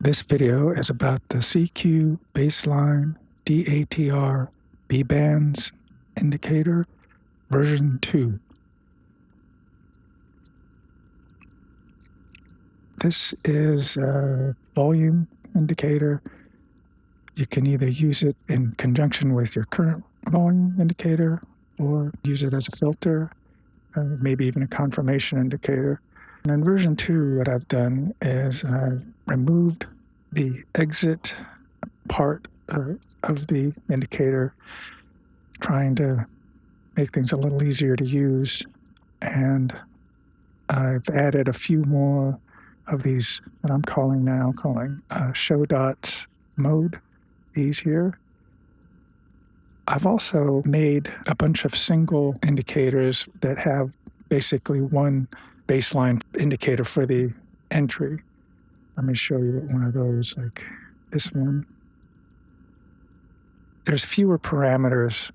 This video is about the cQ-Baseline DATR BBands Indicator version 2. This is a volume indicator. You can either use it in conjunction with your current volume indicator or use it as a filter, maybe even a confirmation indicator. And in version 2, what I've done is I've removed the exit part of the indicator, trying to make things a little easier to use. And I've added a few more of these, what I'm calling show dots mode, these here. I've also made a bunch of single indicators that have basically one baseline indicator for the entry. Let me show you one of those, like this one. There's fewer parameters,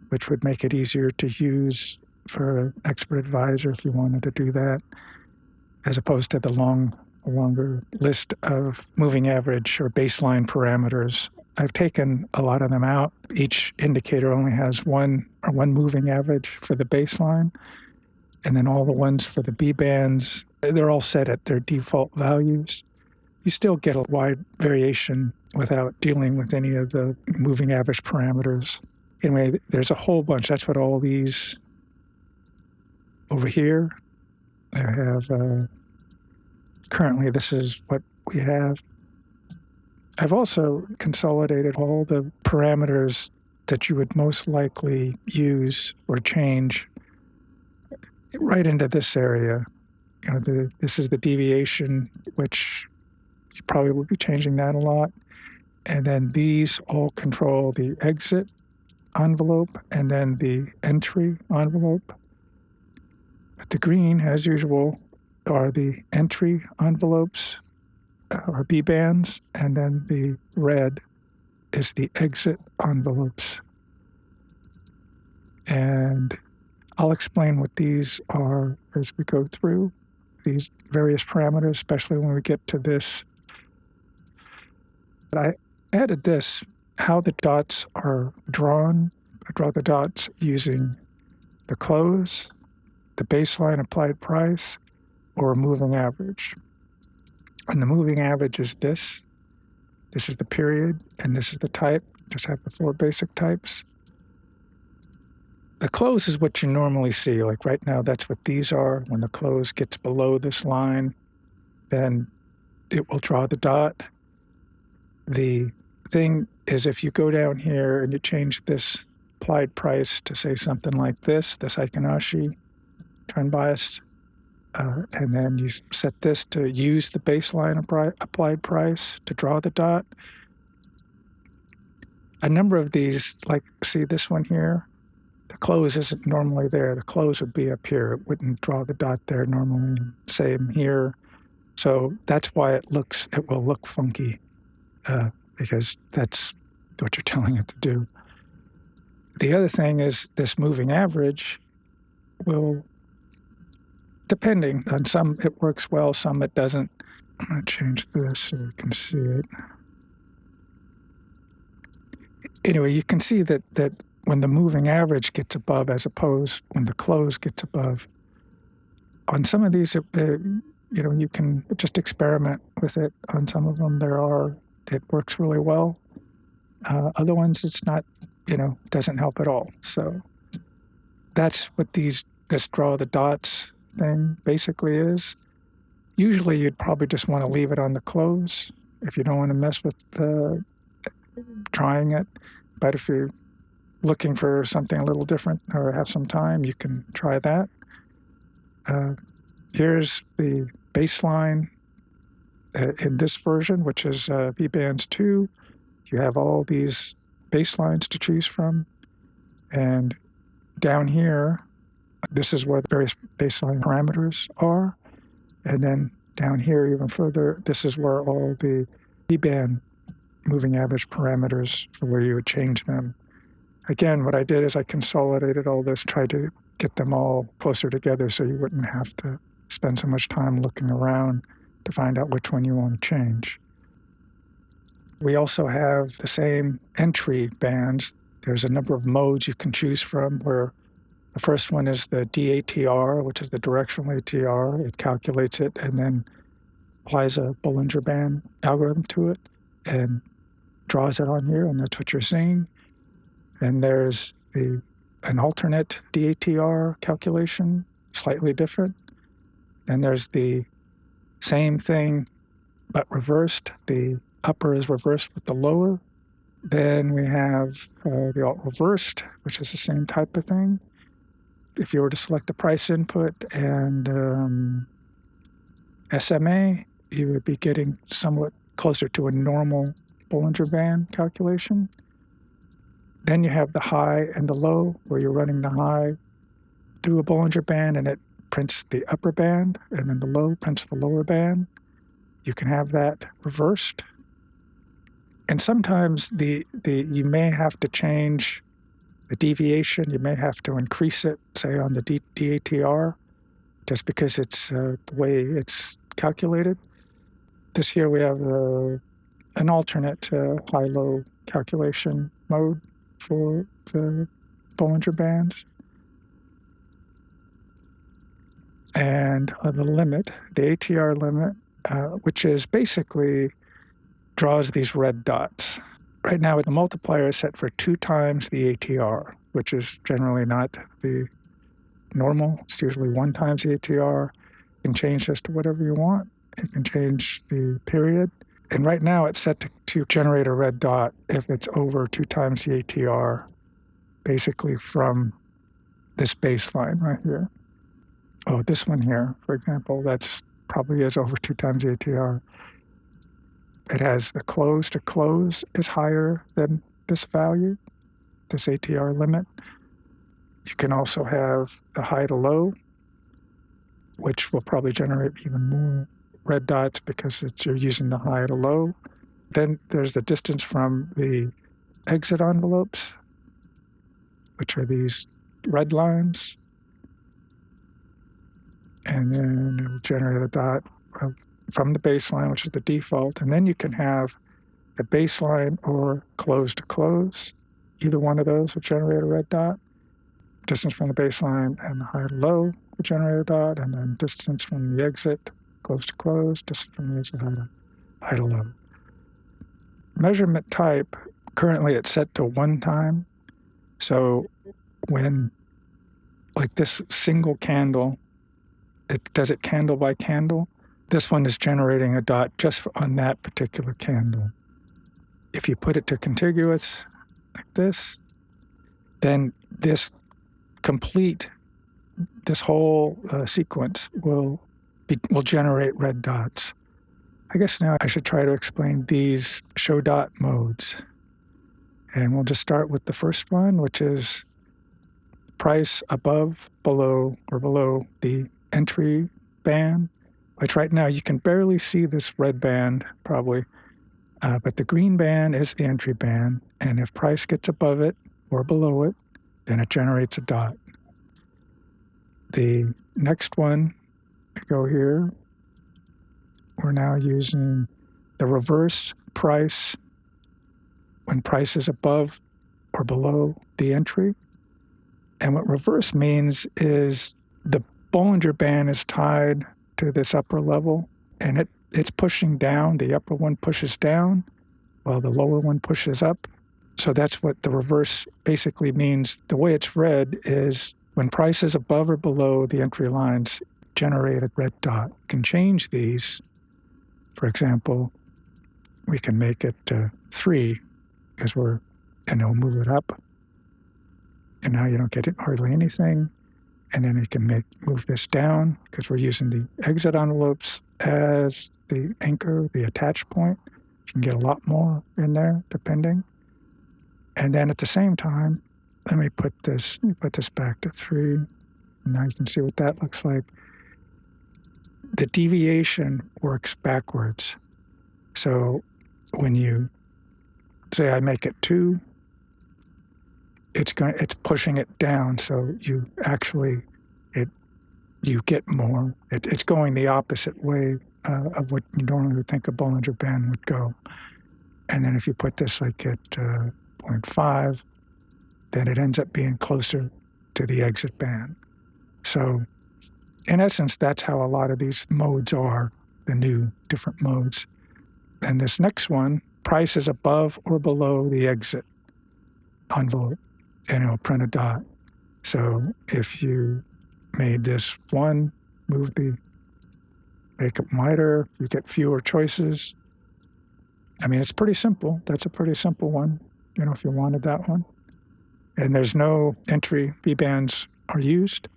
which would make it easier to use for an expert advisor if you wanted to do that, as opposed to the longer list of moving average or baseline parameters. I've taken a lot of them out. Each indicator only has one moving average for the baseline, and then all the ones for the B-bands, they're all set at their default values. You still get a wide variation without dealing with any of the moving average parameters. Anyway, there's a whole bunch. That's what all these over here, I have, currently this is what we have. I've also consolidated all the parameters that you would most likely use or change right into this area. This is the deviation, which you probably will be changing that a lot. And then these all control the exit envelope and then the entry envelope. But the green, as usual, are the entry envelopes, or B-bands, and then the red is the exit envelopes. And I'll explain what these are as we go through these various parameters, especially when we get to this. But I added this, how the dots are drawn. I draw the dots using the close, the baseline applied price, or a moving average. And the moving average is this. This is the period, and this is the type. Just have the 4 basic types. The close is what you normally see. Like right now, that's what these are. When the close gets below this line, then it will draw the dot. The thing is, if you go down here and you change this applied price to say something like this Heikin-Ashi, trend biased, and then you set this to use the baseline applied price to draw the dot. A number of these, like see this one here, the close isn't normally there. The close would be up here. It wouldn't draw the dot there normally. Same here. So that's why it will look funky, because that's what you're telling it to do. The other thing is this moving average will, depending on some it works well, some it doesn't. I'm going to change this so you can see it. Anyway, you can see that when the moving average gets above, as opposed when the close gets above, on some of these, you can just experiment with it. On some of them, it works really well. Other ones, it's not, doesn't help at all. So that's what this draw the dots thing basically is. Usually, you'd probably just want to leave it on the close if you don't want to mess with trying it. But if you're looking for something a little different or have some time, you can try that. Here's the baseline in this version, which is BBands 2. You have all these baselines to choose from. And down here, this is where the various baseline parameters are. And then down here even further, this is where all the B-band moving average parameters are, where you would change them. Again, what I did is I consolidated all this, tried to get them all closer together so you wouldn't have to spend so much time looking around to find out which one you want to change. We also have the same entry bands. There's a number of modes you can choose from, where the first one is the DATR, which is the directional ATR. It calculates it and then applies a Bollinger Band algorithm to it and draws it on here, and that's what you're seeing. And there's an alternate DATR calculation, slightly different. Then there's the same thing, but reversed. The upper is reversed with the lower. Then we have the alt reversed, which is the same type of thing. If you were to select the price input and SMA, you would be getting somewhat closer to a normal Bollinger Band calculation. Then you have the high and the low, where you're running the high through a Bollinger Band and it prints the upper band, and then the low prints the lower band. You can have that reversed. And sometimes you may have to change the deviation. You may have to increase it, say on the DATR, just because it's the way it's calculated. This here we have an alternate high-low calculation mode for the Bollinger Bands. And the limit, the ATR limit, which is basically draws these red dots. Right now, the multiplier is set for 2 times the ATR, which is generally not the normal. It's usually 1 times the ATR. You can change this to whatever you want. You can change the period. And right now, it's set to generate a red dot if it's over 2 times the ATR, basically from this baseline right here. Oh, this one here, for example, that's probably is over 2 times the ATR. It has the close to close is higher than this value, this ATR limit. You can also have the high to low, which will probably generate even more red dots because you're using the high to low. Then there's the distance from the exit envelopes, which are these red lines. And then it will generate a dot from the baseline, which is the default. And then you can have the baseline or close to close. Either one of those will generate a red dot. Distance from the baseline and the high to low will generate a dot. And then distance from the exit, close to close, distance from the exit, high to low. Measurement type, currently it's set to 1 time. So when, like this single candle, it does it candle by candle. This one is generating a dot just on that particular candle. If you put it to contiguous, like this, then this whole sequence will generate red dots. I guess now I should try to explain these show dot modes. And we'll just start with the first one, which is price above, below, or below the entry band, which right now you can barely see this red band probably, but the green band is the entry band, and if price gets above it or below it, then it generates a dot. The next one, go here, we're now using the reverse price when price is above or below the entry. And what reverse means is the Bollinger Band is tied to this upper level, and it's pushing down. The upper one pushes down, while the lower one pushes up. So that's what the reverse basically means. The way it's read is when price is above or below the entry lines, generate a red dot. You can change these. For example, we can make it 3 because and it'll move it up. And now you don't get hardly anything. And then you can move this down because we're using the exit envelopes as the anchor, the attach point. You can get a lot more in there, depending. And then at the same time, let me put this back to 3. And now you can see what that looks like. The deviation works backwards. So when you say I make it 2, it's pushing it down, so you actually you get more. It's going the opposite way of what you normally would think a Bollinger Band would go. And then if you put this like at 0.5, then it ends up being closer to the exit band. So in essence, that's how a lot of these modes are, the new different modes. And this next one, price is above or below the exit envelope, and it'll print a dot. So if you made this 1, make it wider, you get fewer choices. I mean, it's pretty simple. That's a pretty simple one, if you wanted that one. And there's no entry B-bands are used.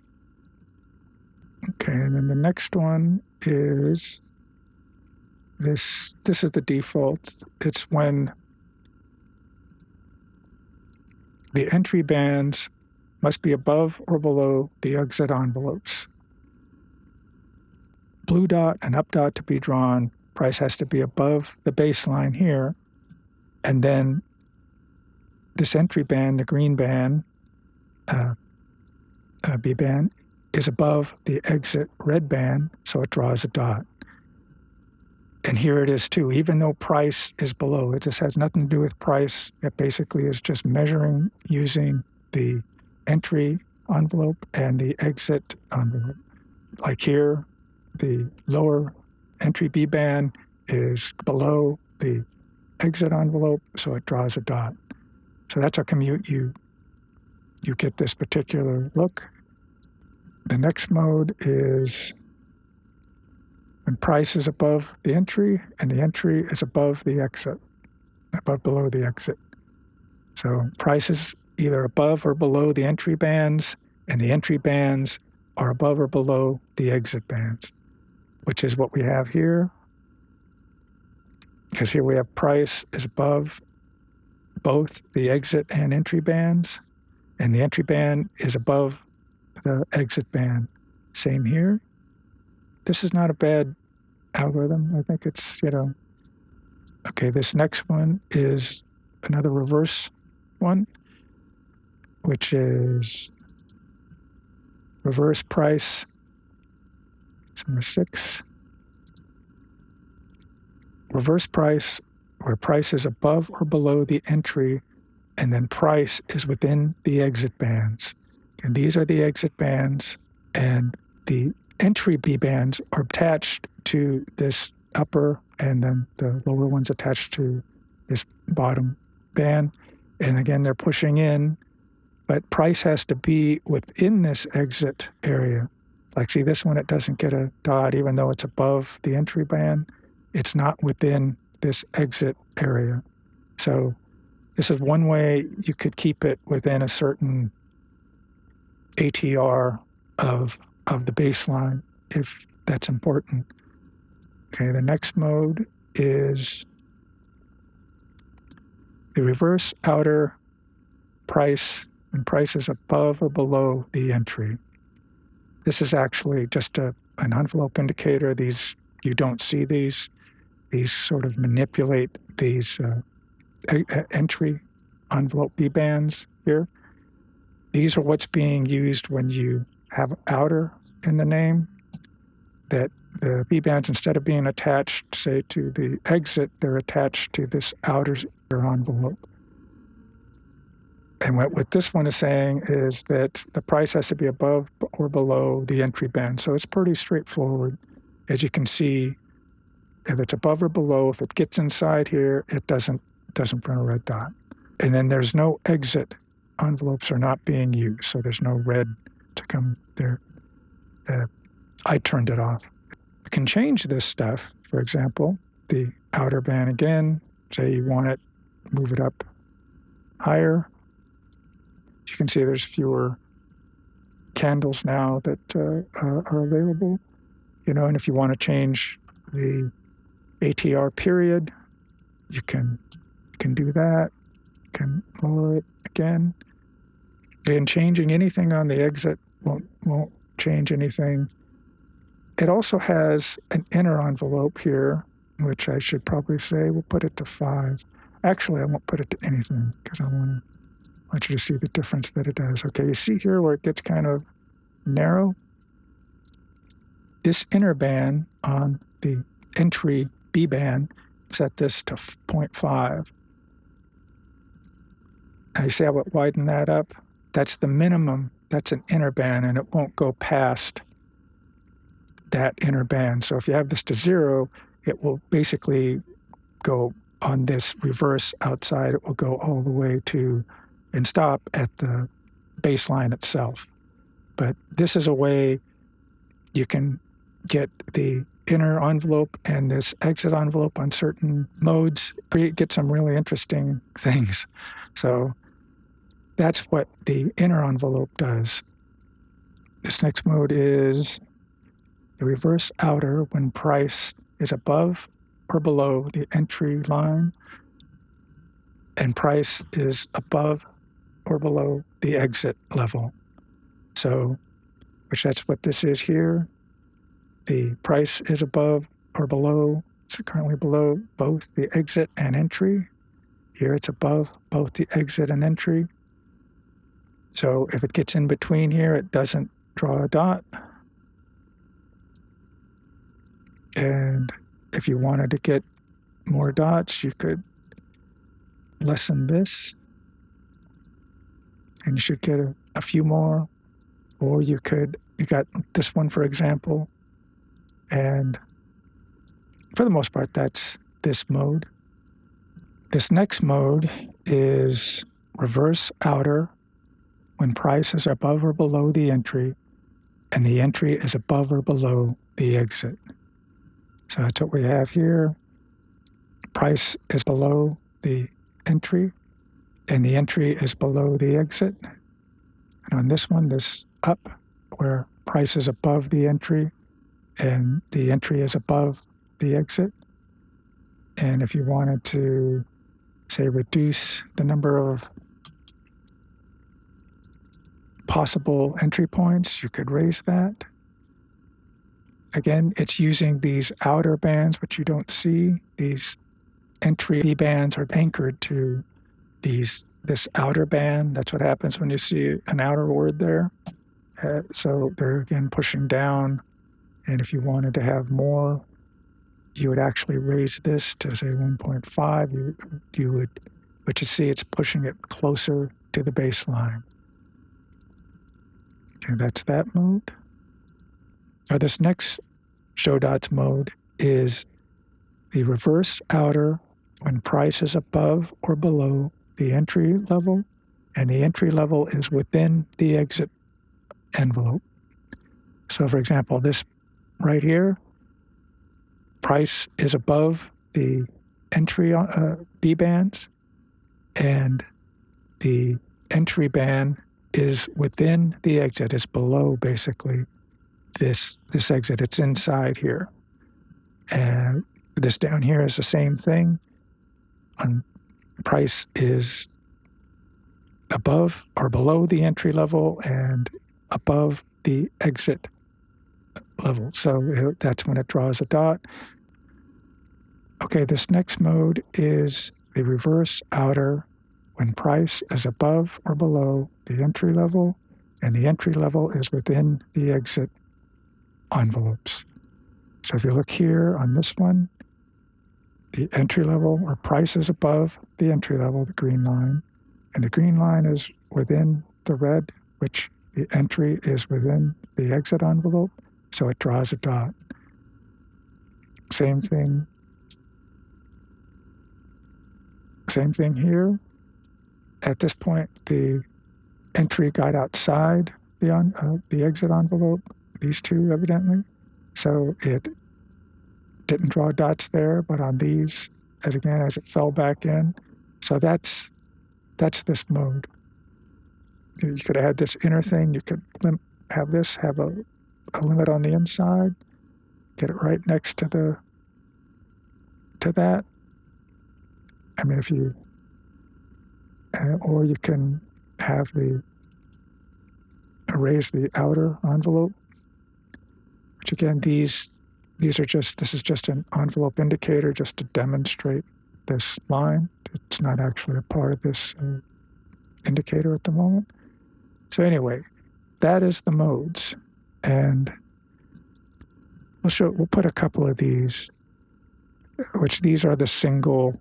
Okay, and then the next one is this. This is the default. It's when the entry bands must be above or below the exit envelopes. Blue dot and up dot to be drawn. Price has to be above the baseline here. And then this entry band, the green band, B band, is above the exit red band, so it draws a dot. And here it is too, even though price is below. It just has nothing to do with price. It basically is just measuring using the entry envelope and the exit envelope. Like here, the lower entry B band is below the exit envelope, so it draws a dot. So that's how come you get this particular look. The next mode is when price is above the entry and the entry is above the exit, below the exit. So price is either above or below the entry bands, and the entry bands are above or below the exit bands, which is what we have here. Because here we have price is above both the exit and entry bands, and the entry band is above the exit band. Same here. This is not a bad algorithm. I think it's, Okay, this next one is another reverse one, which is reverse price, number 6. Reverse price, where price is above or below the entry, and then price is within the exit bands. And these are the exit bands, and the entry B bands are attached to this upper, and then the lower one's attached to this bottom band. And again, they're pushing in, but price has to be within this exit area. Like, see this one, it doesn't get a dot, even though it's above the entry band. It's not within this exit area. So this is one way you could keep it within a certain ATR of the baseline, if that's important. Okay, the next mode is the reverse outer price, when price is above or below the entry. This is actually just an envelope indicator. These, you don't see these. These sort of manipulate these entry envelope B bands here. These are what's being used when you have outer in the name, that the B bands, instead of being attached, say, to the exit, they're attached to this outer envelope. And what this one is saying is that the price has to be above or below the entry band. So it's pretty straightforward. As you can see, if it's above or below, if it gets inside here, it doesn't print a red dot. And then there's no exit. Envelopes are not being used, so there's no red to come there. I turned it off. You can change this stuff. For example, the outer band again, say you want it, move it up higher. As you can see, there's fewer candles now that are available. And if you want to change the ATR period, you can do that. You can lower it again. And changing anything on the exit won't change anything. It also has an inner envelope here, which I should probably say we'll put it to 5. Actually, I won't put it to anything because I want you to see the difference that it does. Okay, you see here where it gets kind of narrow? This inner band on the entry B band set this to 0.5. Now you see how it widened that up? That's the minimum. That's an inner band, and it won't go past that inner band. So if you have this to 0, it will basically go on this reverse outside. It will go all the way to and stop at the baseline itself. But this is a way you can get the inner envelope and this exit envelope on certain modes, get some really interesting things. So that's what the inner envelope does. This next mode is the reverse outer when price is above or below the entry line and price is above or below the exit level. So, which that's what this is here. The price is above or below, it's currently below both the exit and entry. Here it's above both the exit and entry. So if it gets in between here, it doesn't draw a dot. And if you wanted to get more dots, you could lessen this. And you should get a few more. Or you got this one, for example. And for the most part, that's this mode. This next mode is reverse outer when price is above or below the entry and the entry is above or below the exit. So that's what we have here. Price is below the entry and the entry is below the exit. And on this one, this up, where price is above the entry and the entry is above the exit. And if you wanted to, say, reduce the number of possible entry points, you could raise that. Again, it's using these outer bands, which you don't see. These entry bands are anchored to this outer band. That's what happens when you see an outer word there. So they're, again, pushing down. And if you wanted to have more, you would actually raise this to, say, 1.5. You would, but you see it's pushing it closer to the baseline. Okay, that's that mode. Or this next show dots mode is the reverse outer when price is above or below the entry level, and the entry level is within the exit envelope. So, for example, this right here, price is above the entry B bands, and the entry band is within the exit. It's below, basically, this exit. It's inside here. And this down here is the same thing. Price is above or below the entry level and above the exit level. So that's when it draws a dot. Okay, this next mode is the reverse outer when price is above or below the entry level and the entry level is within the exit envelopes. So if you look here on this one, the entry level or price is above the entry level, the green line, and the green line is within the red, which the entry is within the exit envelope, so it draws a dot. Same thing here. At this point, the entry got outside the exit envelope, these two evidently, so it didn't draw dots there, but on these, as it fell back in. So that's this mode. You could add this inner thing. You could have a limit on the inside, get it right next to that. I mean, if you, or you can have erase the outer envelope, which again, this is just an envelope indicator just to demonstrate this line. It's not actually a part of this indicator at the moment. So anyway, that is the modes. And we'll put a couple of these which these are the single,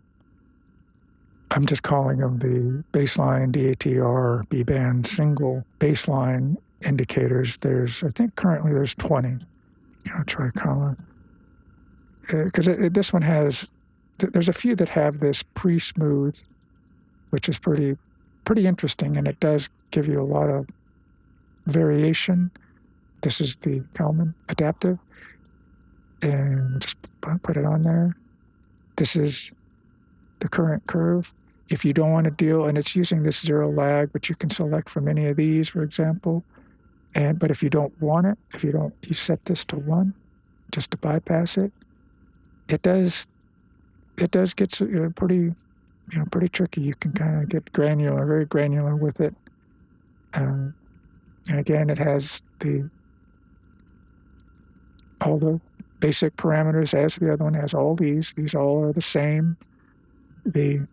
I'm just calling them the baseline DATR BBands Single Baseline Indicators. I think currently there's 20. Tricolor. Because this one has, there's a few that have this pre-smooth, which is pretty interesting, and it does give you a lot of variation. This is the Kalman adaptive, and just put it on there. This is the current curve. If you don't want to deal, and it's using this zero lag, but you can select from any of these, for example. But if you don't want it, you set this to 1, just to bypass it. It does get pretty tricky. You can kind of get granular, very granular with it. And again, it has all the basic parameters as the other one has all these. These all are the same. The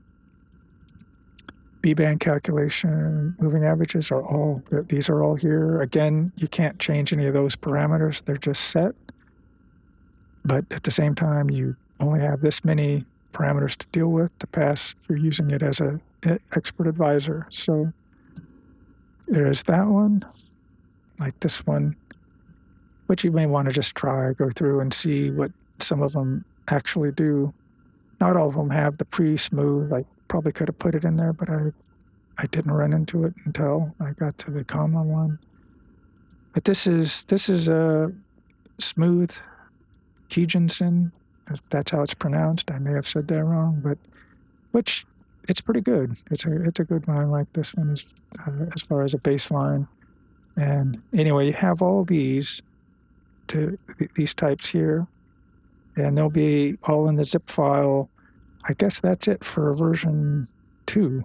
B-band calculation, moving averages these are all here. Again, you can't change any of those parameters. They're just set. But at the same time, you only have this many parameters to deal with to pass if you're using it as an expert advisor. So there's that one, like this one, which you may want to just go through and see what some of them actually do. Not all of them have the pre-smooth. I probably could have put it in there, but I didn't run into it until I got to the comma one. But this is a smooth Keejanson, if that's how it's pronounced. I may have said that wrong, but it's pretty good. It's a good one. I like this one as far as a baseline. And anyway, you have all these types here, and they'll be all in the zip file. I guess that's it for version 2.